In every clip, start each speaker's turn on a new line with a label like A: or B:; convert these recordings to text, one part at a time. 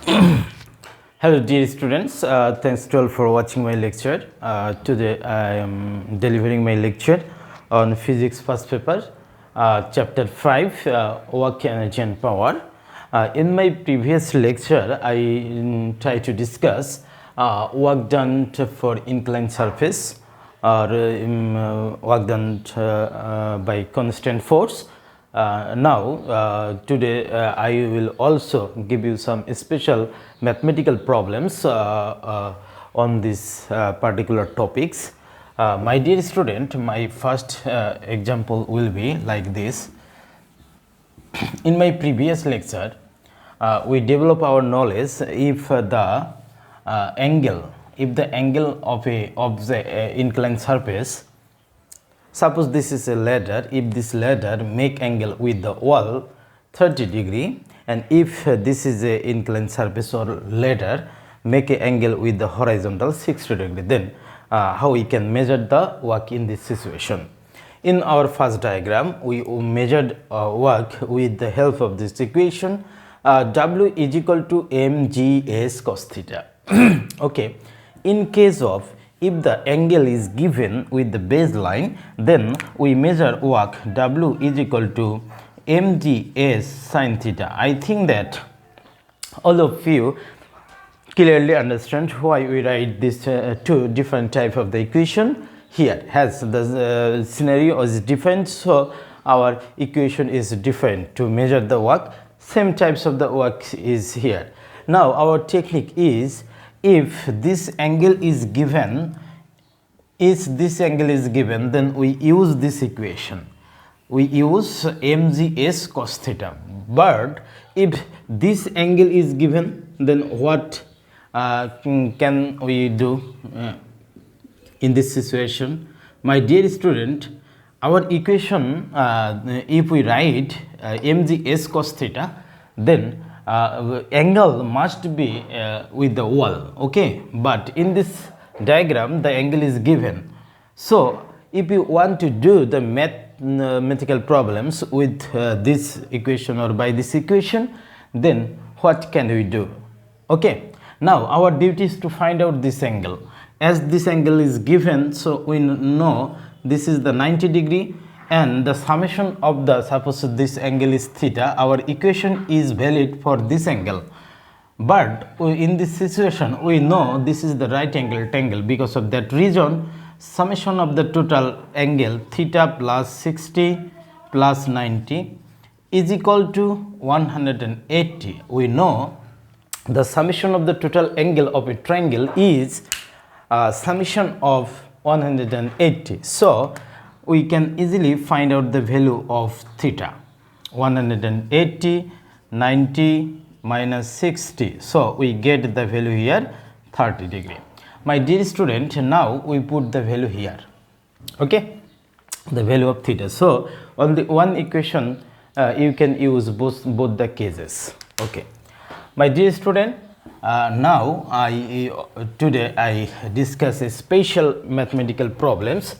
A: Hello dear students, thanks to all for watching my lecture. Today I am delivering my lecture on physics first paper, chapter 5, work, energy and power. In my previous lecture I tried to discuss work done for inclined surface or work done by constant force. Today I will also give you some special mathematical problems on these particular topics. My dear student, my first example will be like this. In my previous lecture, we develop our knowledge if the angle of a inclined surface. Suppose this is a ladder. If this ladder make angle with the wall 30 degree, and if this is a inclined surface or ladder make an angle with the horizontal 60 degree, then how we can measure the work in this situation? In our first diagram, we measured work with the help of this equation. W is equal to mgs cos theta. Okay, in case of if the angle is given with the baseline, then we measure work W is equal to mgs sin theta. I think that all of you clearly understand why we write these two different type of the equation. Here has the scenario is different, so our equation is different to measure the work. Same types of the work is here. Now our technique is, if this angle is given, then we use this equation. We use mgs cos theta. But if this angle is given, then what can we do in this situation? My dear student, our equation, if we write mgs cos theta, then angle must be with the wall. Okay, but in this diagram the angle is given. So if you want to do the mathematical problems with this equation or by this equation, then what can we do? Okay, now our duty is to find out this angle. As this angle is given, so we know this is the 90 degree, and the summation of the, suppose this angle is theta, our equation is valid for this angle. But in this situation we know this is the right angled angle. Because of that reason, summation of the total angle theta plus 60 plus 90 is equal to 180. We know the summation of the total angle of a triangle is summation of 180. So we can easily find out the value of theta. 180 90 minus 60, so we get the value here 30 degree. My dear student, now we put the value here. Okay, the value of theta. So on the one equation you can use both the cases. Okay, my dear student, now today I discuss a special mathematical problems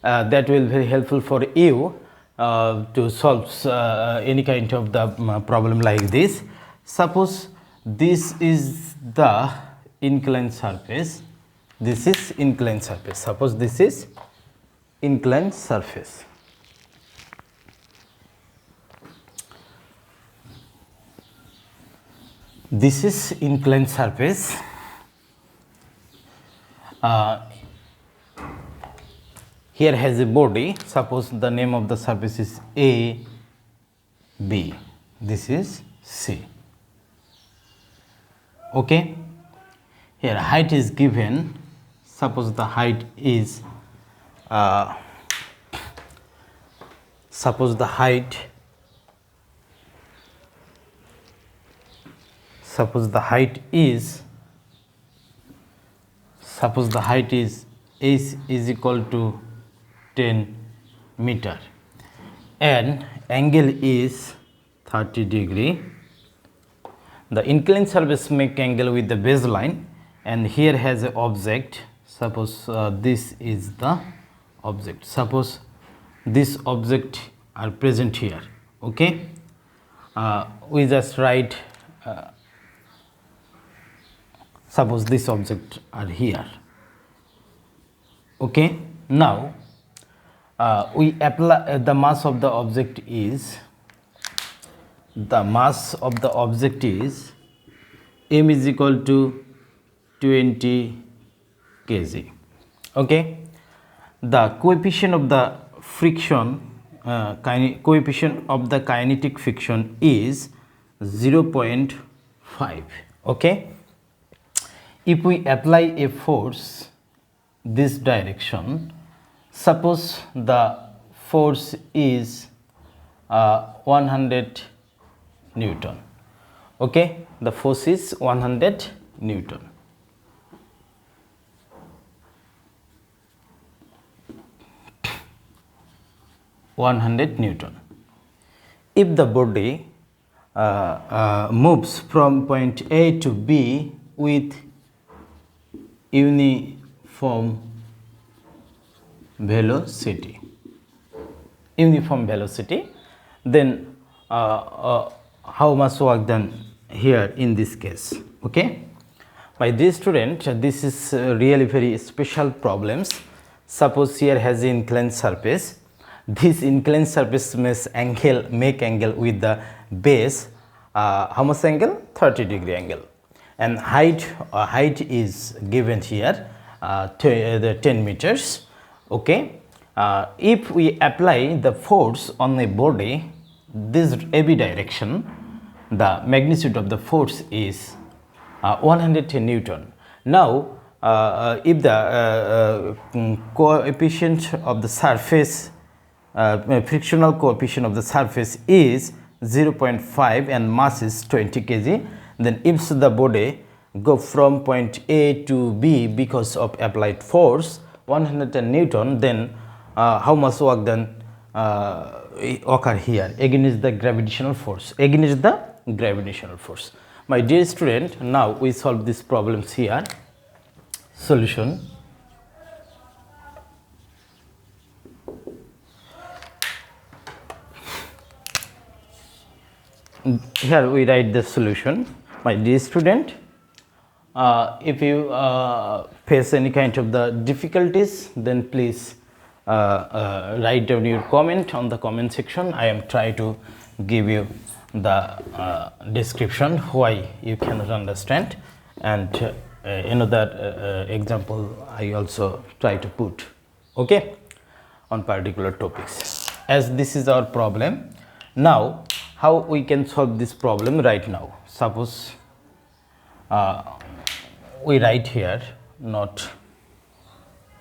A: that will be very helpful for you to solve any kind of the problem like this. Suppose this is the inclined surface. This is inclined surface. Suppose this is inclined surface. This is inclined surface. Here has a body. Suppose the name of the surface is A, B. This is C. Okay. Here height is given. Suppose the height is suppose the height is S is equal to 10 meter and angle is 30 degree. The inclined surface make angle with the baseline, and here has an object. Suppose this is the object. Suppose this object are present here. Okay, we just write Suppose this object are here. Okay, now we apply the mass of the object is m is equal to 20 kg. Okay, the coefficient of the friction coefficient of the kinetic friction is 0.5. okay, if we apply a force this direction, suppose the force is 100 Newton. Okay, the force is 100 Newton. If the body moves from point A to B with uniform velocity, then how much work done here in this case? Okay, my dear student, this is really very special problems. Suppose here has an inclined surface. This inclined surface make angle with the base how much angle? 30 degree angle, and height is given here the 10 meters. Okay, if we apply the force on a body this AB direction, the magnitude of the force is 110 Newton. Now if the coefficient of the surface frictional coefficient of the surface is 0.5 and mass is 20 kg, then if the body go from point A to B because of applied force 110 Newton, then how much work done occur here against the gravitational force, My dear student, now we solve these problems here. Solution. Here we write the solution. My dear student, if you face any kind of the difficulties, then please write down your comment on the comment section. I am trying to give you the description why you cannot understand, and another example I also try to put, okay, on particular topics. As this is our problem, now how we can solve this problem right now? Suppose we write here,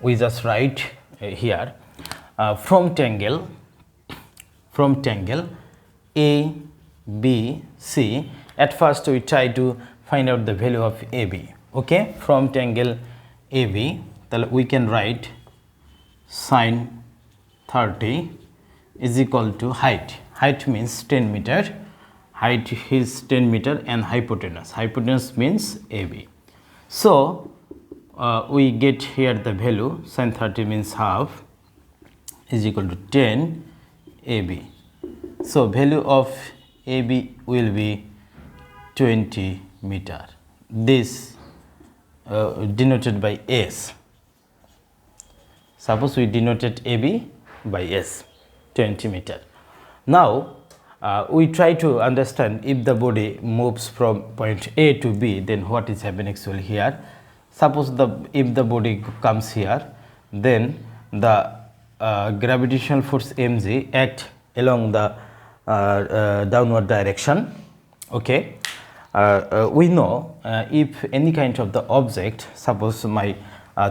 A: we just write here from triangle A B C. At first we try to find out the value of AB. Okay, from triangle AB, we can write sine 30 is equal to height. Height means 10 meter. Height is 10 meter and hypotenuse means AB. So we get here the value sine 30 means half is equal to 10 AB. So value of AB will be 20 meter. This denoted by S. Suppose we denoted AB by S, 20 meter. Now we try to understand if the body moves from point A to B, then what is happening actually here. Suppose if the body comes here, then the gravitational force mg act along the downward direction. Okay, we know if any kind of the object, suppose my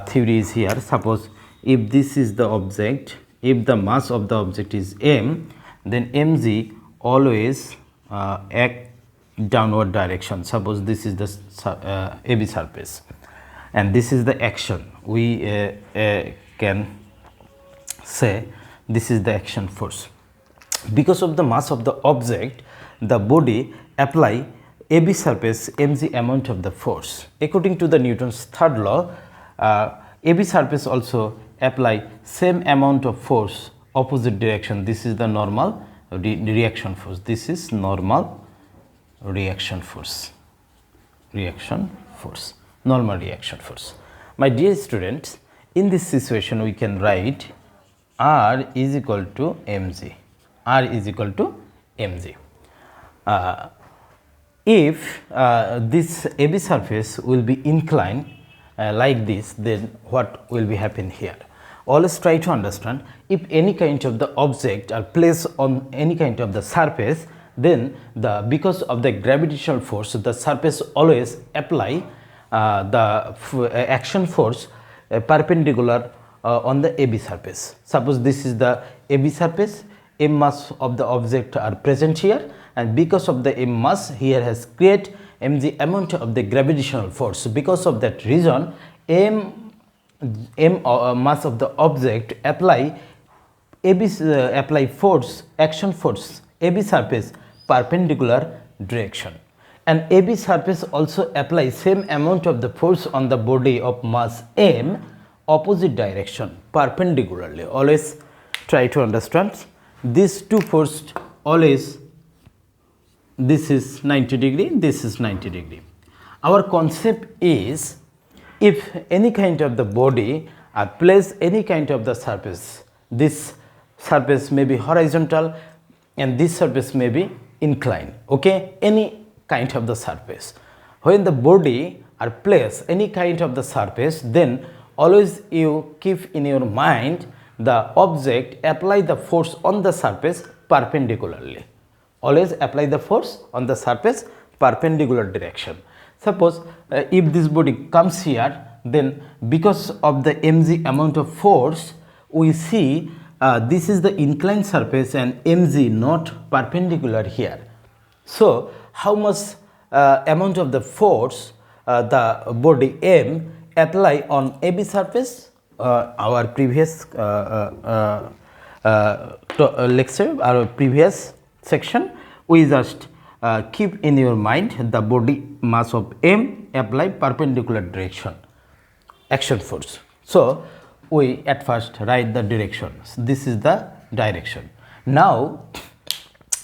A: theory is here, suppose if this is the object, if the mass of the object is m, then mg always act downward direction. Suppose this is the AB surface and this is the action. We can say this is the action force. Because of the mass of the object, the body apply AB surface mg amount of the force. According to the Newton's third law, AB surface also apply same amount of force opposite direction. This is the normal reaction force. This is normal reaction force. normal reaction force. My dear students, in this situation we can write R is equal to mg. R is equal to mg. If this AB surface will be inclined like this, then what will be happen here? Always try to understand, if any kind of the object are placed on any kind of the surface, then because of the gravitational force, the surface always apply the action force perpendicular on the AB surface. Suppose this is the AB surface, M mass of the object are present here, and because of the M mass here has create mg amount of the gravitational force. Because of that reason, m mass of the object apply apply force, action force AB surface perpendicular direction, and AB surface also apply same amount of the force on the body of mass m opposite direction perpendicularly. Always try to understand these two force, always this is 90 degree, this is 90 degree. Our concept is, if any kind of the body are placed any kind of the surface, this surface may be horizontal and this surface may be inclined, okay, any kind of the surface. When the body are placed any kind of the surface, then always you keep in your mind the object apply the force on the surface perpendicularly. Always apply the force on the surface perpendicular direction. Suppose if this body comes here, then because of the mg amount of force, we see this is the inclined surface and mg not perpendicular here. So how much amount of the force the body m apply on AB surface? Our previous lecture, our previous section, we just keep in your mind the body mass of m apply perpendicular direction action force. So we at first write the directions. This is the direction. Now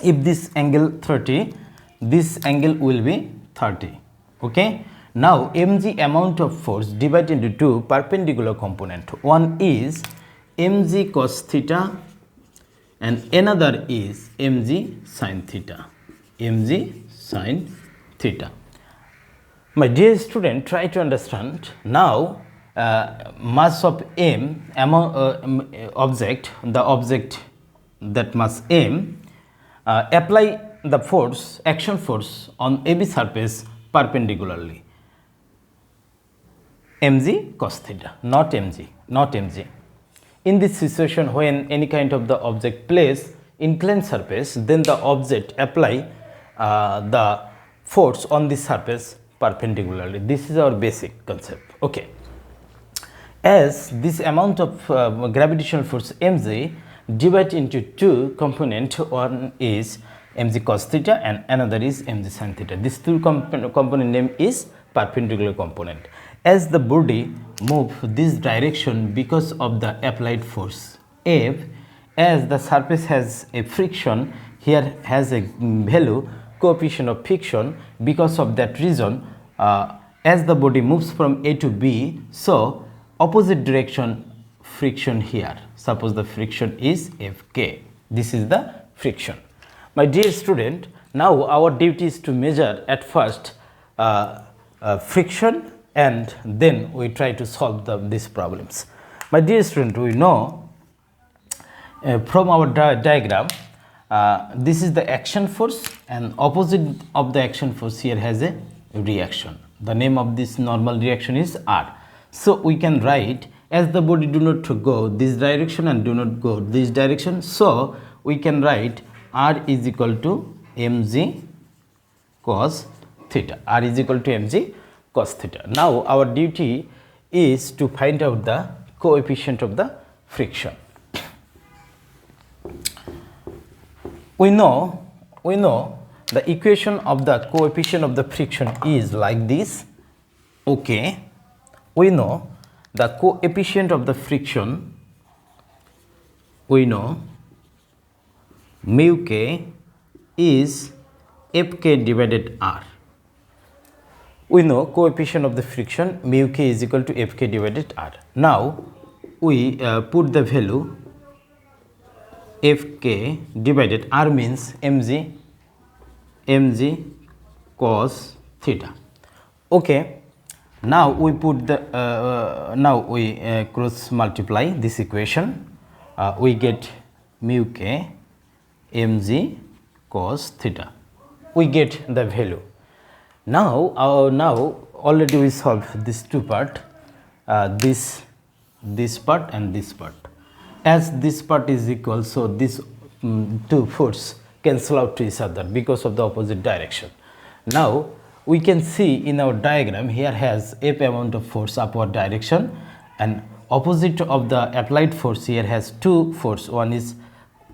A: if this angle 30, this angle will be 30, okay. Now mg amount of force divided into two perpendicular component. One is mg cos theta and another is mg sin theta. Mg sin theta. My dear student, try to understand now. Mass of m object, the object that mass m apply the force, action force on AB surface perpendicularly. Mg cos theta, not mg, not mg. In this situation, when any kind of the object place inclined surface, then the object apply the force on this surface perpendicularly. This is our basic concept, okay. As this amount of gravitational force mg divided into two components, one is mg cos theta and another is mg sin theta. This two component name is perpendicular component. As the body move this direction because of the applied force F, as the surface has a friction, here has a value coefficient of friction. Because of that reason, as the body moves from A to B, so opposite direction friction here. Suppose the friction is Fk. This is the friction. My dear student, now our duty is to measure at first friction, and then we try to solve these problems. My dear student, we know from our diagram, this is the action force, and opposite of the action force here has a reaction. The name of this normal reaction is R. So we can write, as the body do not go this direction and do not go this direction, so we can write R is equal to mg cos theta. R is equal to mg cos theta. Now our duty is to find out the coefficient of the friction. We know the equation of the coefficient of the friction is like this, okay. We know the coefficient of the friction, we know mu k is Fk divided R. We know coefficient of the friction mu k is equal to Fk divided R. Now we put the value Fk divided R means mg cos theta. Okay. Now we put the cross multiply this equation. We get mu k mg cos theta. We get the value. Now already we solved this two part, this part and this part. As this part is equal, so this two force cancel out to each other because of the opposite direction. Now we can see in our diagram here has F amount of force upward direction, and opposite of the applied force here has two force. One is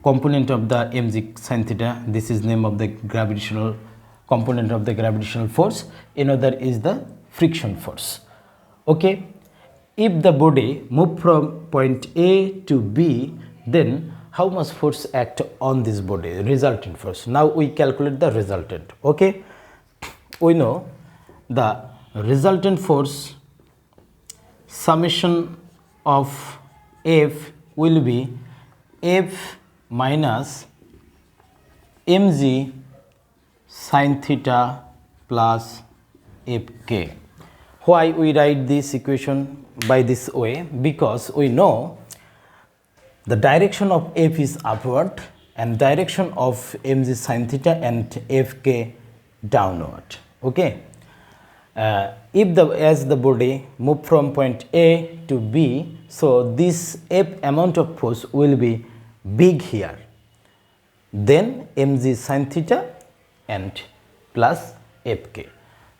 A: component of the mg sin theta, this is name of the gravitational component of the gravitational force, another is the friction force. Okay, if the body move from point A to B, then how much force act on this body, resultant force. Now we calculate the resultant. Okay, we know the resultant force summation of F will be F minus mg sin theta plus Fk. Why we write this equation by this way? Because we know the direction of F is upward and direction of mg sin theta and Fk downward. Okay, as the body move from point A to B, so this F amount of force will be big here, then mg sin theta and plus Fk.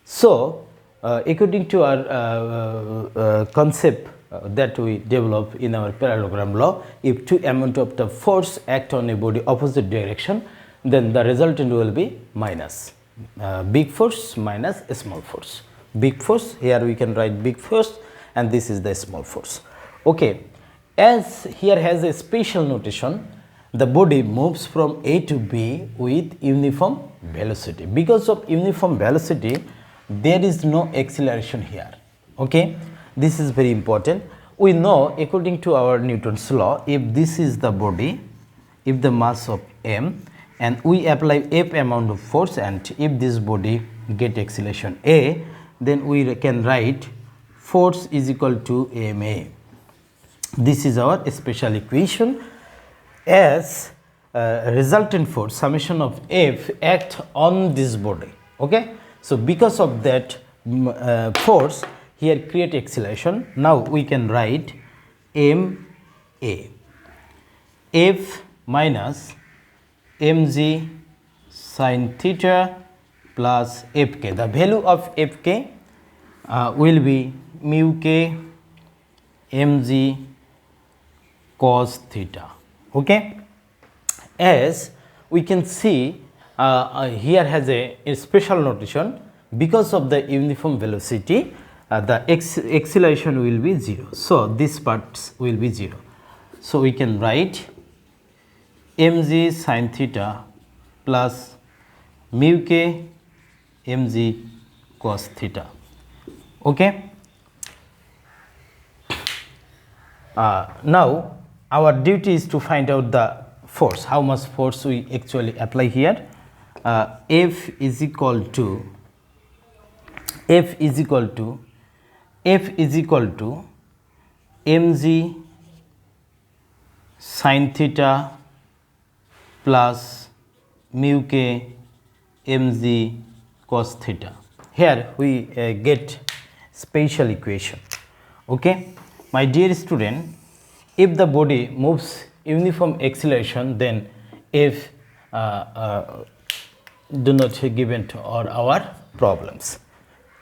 A: So according to our concept that we develop in our parallelogram law, if two amount of the force act on a body opposite direction, then the resultant will be minus big force minus small force. Big force, here we can write big force and this is the small force. Okay, as here has a special notation, the body moves from A to B with uniform velocity. Because of uniform velocity, there is no acceleration here. Okay, this is very important. We know according to our Newton's law, if this is the body, if the mass of m, and we apply F amount of force, and if this body get acceleration A, then we can write force is equal to ma. This is our special equation. As resultant force summation of F act on this body. Okay, so because of that force here create acceleration. Now we can write ma F minus mg sin theta plus Fk. The value of Fk will be mu k mg cos theta. Okay, as we can see here has a special notation. Because of the uniform velocity, the acceleration will be 0. So this part will be 0. So we can write mg sin theta plus mu k mg cos theta. Okay. Now our duty is to find out the force, how much force we actually apply here. F is equal to mg sin theta plus mu k mg cos theta. Here we get special equation. Okay, my dear student, if the body moves uniform acceleration, then F do not given to all our problems.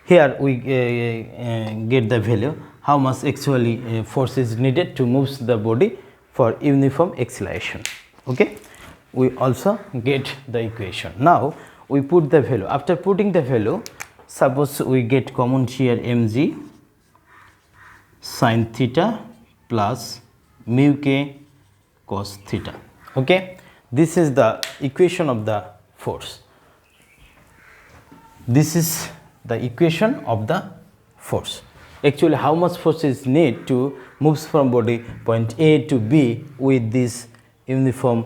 A: Here we get the value how much actually force is needed to move the body for uniform acceleration. Okay, we also get the equation. Now we put the value. After putting the value, suppose we get common here mg sin theta plus mu k cos theta. Okay, this is the equation of the force. This is the equation of the force. Actually, how much force is need to moves from body point A to B with this uniform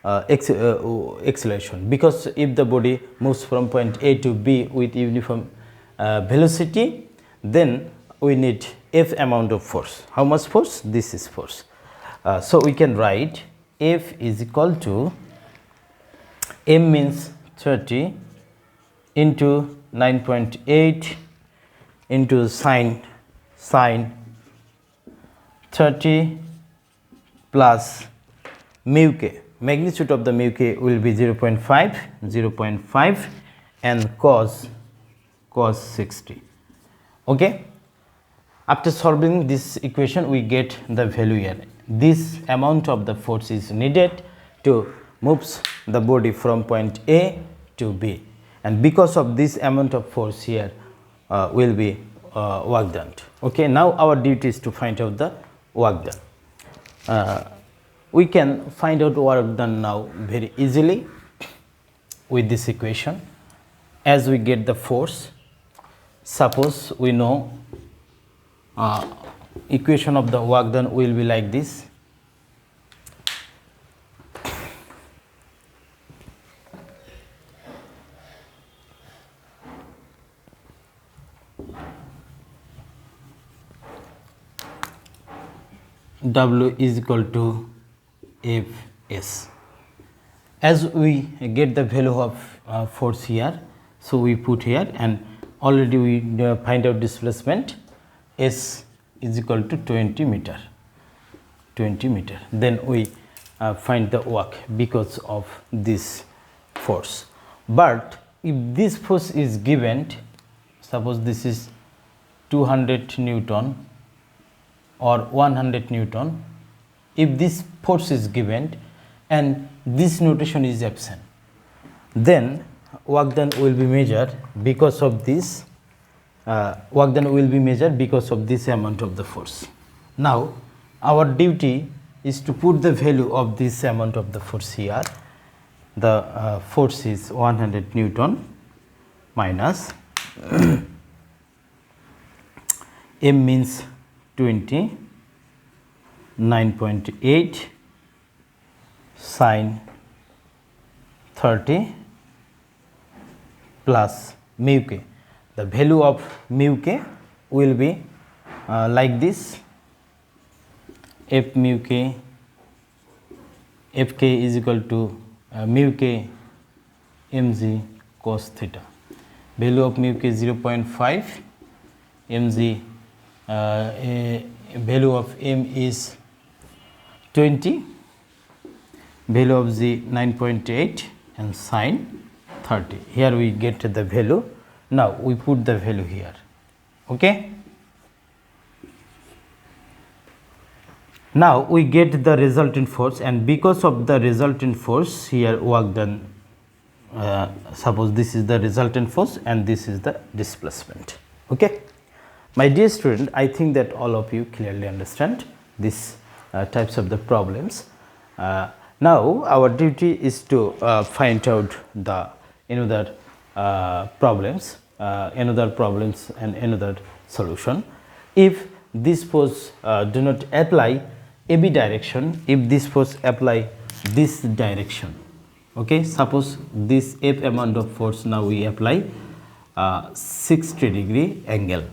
A: acceleration, because if the body moves from point A to B with uniform velocity, then we need F amount of force. How much force? This is force. So we can write F is equal to M means 30 into 9.8 into sine 30 plus mu k. Magnitude of the mu k will be 0.5 and cos 60. Okay. After solving this equation, we get the value here. This amount of the force is needed to move the body from point A to B, and because of this amount of force here will be work done. Okay, now our duty is to find out the work done. We can find out work done now very easily with this equation. As we get the force, suppose we know equation of the work done will be like this. W is equal to Fs. As we get the value of force here, so we put here, and already we find out displacement. S is equal to 20 meter. Then we find the work because of this force. But if this force is given, suppose this is 200 Newton or 100 Newton, if this force is given and this notation is absent, then work done will be measured because of this. Work done will be measured because of this amount of the force. Now our duty is to put the value of this amount of the force here. The force is 100 Newton minus M means 20, 9.8 sine 30 plus mu k. The value of mu k will be like this. F mu k, Fk is equal to mu k mg cos theta. Value of mu k 0.5, mg value of m is 20, value of z 9.8 and sine 30. Here we get the value. Now we put the value here. Okay. Now we get the resultant force, and because of the resultant force here work done, suppose this is the resultant force and this is the displacement. Okay. My dear student, I think that all of you clearly understand these types of the problems. Now our duty is to find out the another problems and another solution. If this force do not apply AB direction, if this force apply this direction, okay, suppose this F amount of force now we apply 60-degree angle,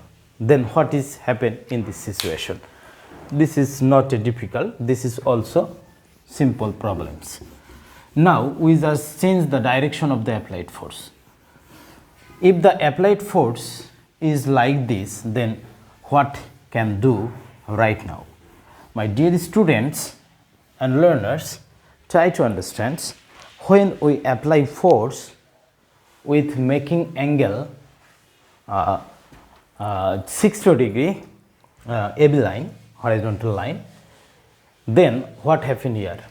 A: then what is happen in this situation? This is not difficult, this is also simple problems. Now we just change the direction of the applied force. If the applied force is like this, then what can do right now? My dear students and learners, try to understand, when we apply force with making angle 60-degree AB line, horizontal line, then what happened here?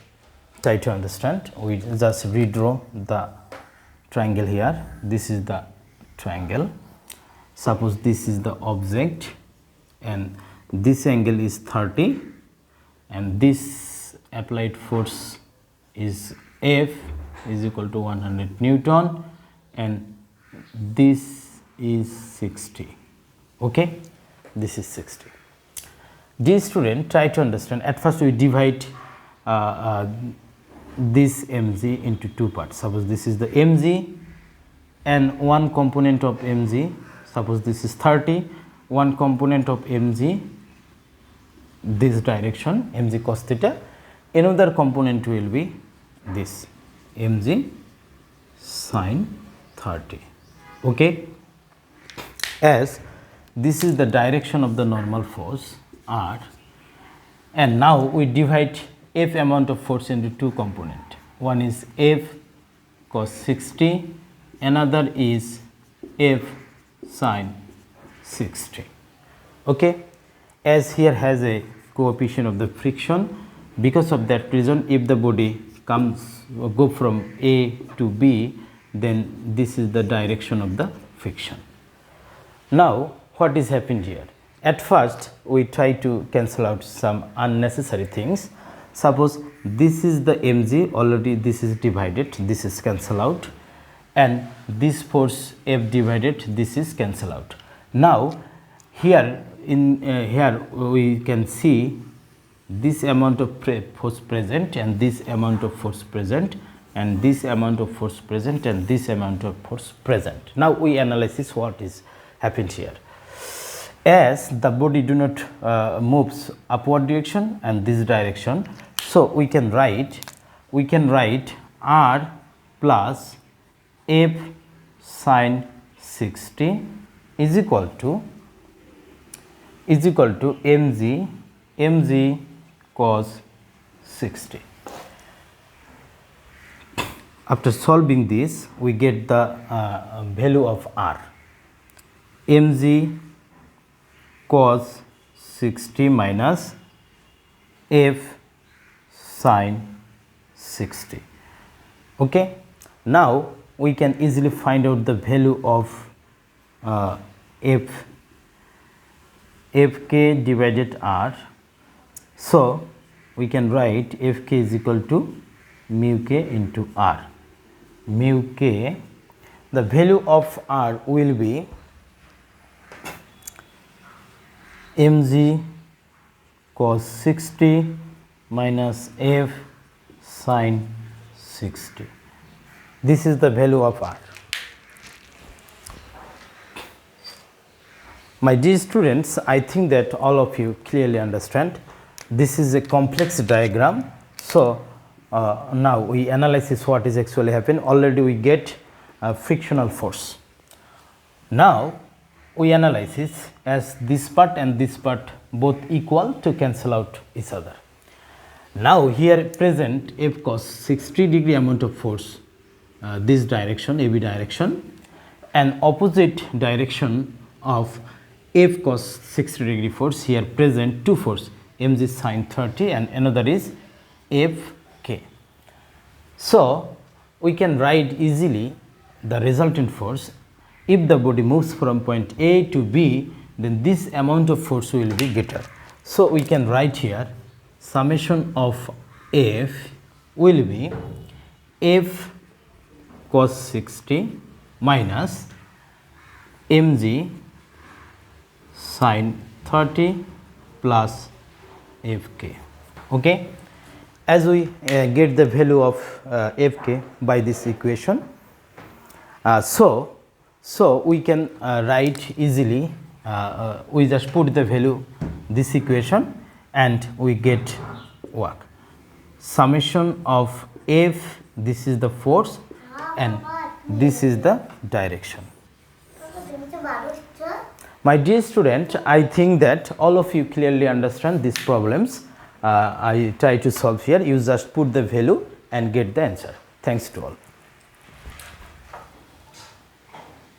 A: Try to understand. We just redraw the triangle here. This is the triangle. Suppose this is the object and this angle is 30 and this applied force is F is equal to 100 Newton and this is 60. Okay, this is 60. Dear student, try to understand. At first we divide this mg into two parts. Suppose this is the mg and one component of mg, suppose this is 30, one component of mg this direction mg cos theta, another component will be this mg sin 30. Okay, as this is the direction of the normal force r, and now we divide F amount of force into two components. One is F cos 60, another is F sin 60. Okay, as here has a coefficient of the friction, because of that reason if the body go from A to B, then this is the direction of the friction. Now what is happened here? At first we try to cancel out some unnecessary things. Suppose this is the mg, already this is divided, this is cancel out, and this force F divided, this is cancel out. Now here here we can see this amount of force present and this amount of force present and this amount of force present and this amount of force present. Now we analyze what is happened here. As the body do not moves upward direction and this direction, so we can write r plus f sin 60 is equal to mg cos 60. After solving this, we get the value of r, mg cos 60 minus f sin 60. Okay, now we can easily find out the value of fk divided r. So we can write fk is equal to mu k into r. Mu k, the value of r will be mg cos 60 minus f sin 60. This is the value of r. My dear students, I think that all of you clearly understand. This is a complex diagram. So now we analyze what is actually happening. Already we get frictional force. Now we analyze as this part and this part both equal to cancel out each other. Now here present F cos 60 degree amount of force, this direction AB direction, and opposite direction of F cos 60 degree force, here present two force mg sin 30 and another is Fk. So we can write easily the resultant force. If the body moves from point A to B, then this amount of force will be greater. So we can write here summation of F will be F cos 60 minus mg sin 30 plus Fk. Okay, as we get the value of Fk by this equation, so we can write easily, we just put the value this equation and we get work. Summation of F, this is the force and this is the direction. My dear student, I think that all of you clearly understand these problems. I try to solve here. You just put the value and get the answer. Thanks to all.